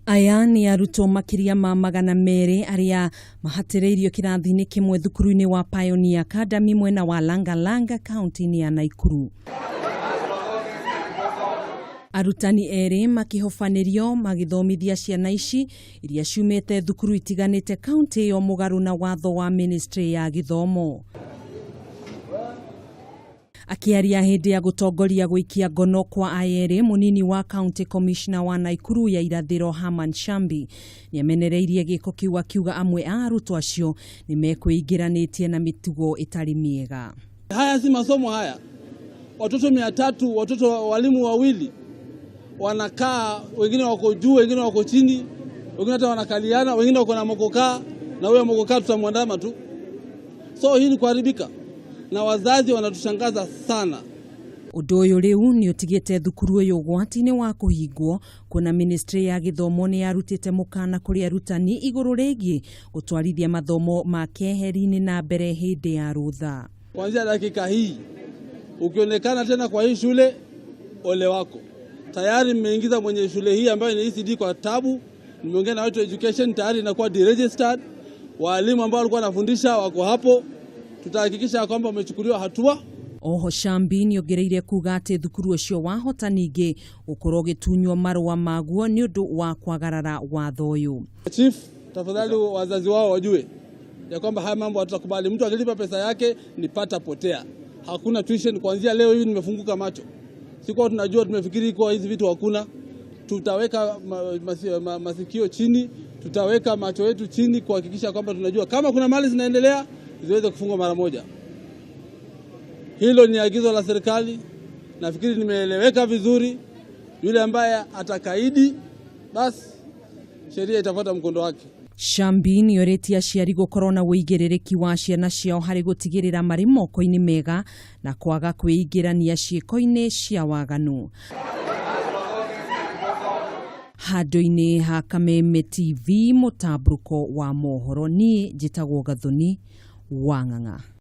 Aya ni arutwo makiria ma magana mere aria mahatĩrĩirio kĩrathi-inĩ kĩmwe thukuru-inĩ wa Pioneer Academy mwena wa Langalanga kaunti-inĩ ya Naikuru. Arutani erĩ makihofanĩrio magĩthomithia ciana ici iria ciumĩte thukuru itiganĩte kaunti yo mũgarũ na watho wa Ministry ya Gĩthomo. Akiaria hĩndĩ ya gũtongoria gũikia ngono kwa ayere, munini wa County Commissioner wa Naikuru ya irathĩro Herman Shambi nĩamenereirie gĩko kiu akiuga amwe a arutwo acio nĩmekwĩingĩranĩtie na mĩtugo ĩtarĩ mĩega. Haya si masomo haya. Watoto 300, watoto walimu wawili wanakaa, wengine wako juu, wengine wako chini, wengine hata wanakaliana, wengine wako na mokokaa, na huyo mokokaa tutamwandama tu. So hii ni kuharibika. Na wazazi wanatushangaza sana. Ũndũ ũyũ rĩu nĩ ũtigĩte thukuru ũyũ ũgwati-inĩ wa kũhingwo, kuna Ministry ya Gĩthomo nĩ yarutĩte mũkana kũrĩ arutani igũrũ rĩgiĩ gũtwarithia mathomo ma keheri-inĩ na mbere hĩndĩ ya rutha. Kuanzia dakika hii ukionekana tena kwa hii shule, ole wako. Tayari mmeingiza mwenye shule hii ambayo ni ECD kwa tabu. Nimeongea na watu education, tayari inakuwa deregistered. Walimu ambao walikuwa wanafundisha wako hapo. Tutahakikisha kwamba wamechukuliwa hatua. Oho Shambi nĩongereire kuga atĩ thukuru ũcio wahota ningĩ gũkorwo gĩtunywo marũa maguo nĩ ũndũ wa kwagarara watho ũyũ. Chief, tafadhali wazazi wao wajue ya kwamba haya mambo hatutakubali. Mtu akilipa pesa yake ni pata potea. Hakuna tuition kuanzia leo hivi, nimefunguka macho. Sikuwa tunajua, tumefikiri kwa hizi vitu hakuna. Tutaweka masikio chini, tutaweka macho yetu chini kuhakikisha kwamba tunajua kama kuna mali zinaendelea ziweze kufungwa mara moja. Hilo ni agizo la serikali. Nafikiri nimeeleweka vizuri. Yule ambaye atakaidi, basi sheria itafuata mkondo wake. Shambi nĩorĩtie aciari gũkorwo na wĩigĩrĩrĩki wa ciana ciao harĩ gũtigĩrĩra marĩ moko-inĩ mega na kwaga kwĩingĩrania ciĩko-inĩ cia waganu. Handũ-inĩ ha Kameme TV, mũtambuko wa mohoro, niĩ njĩtagwo Gathoni Wang'ang'a.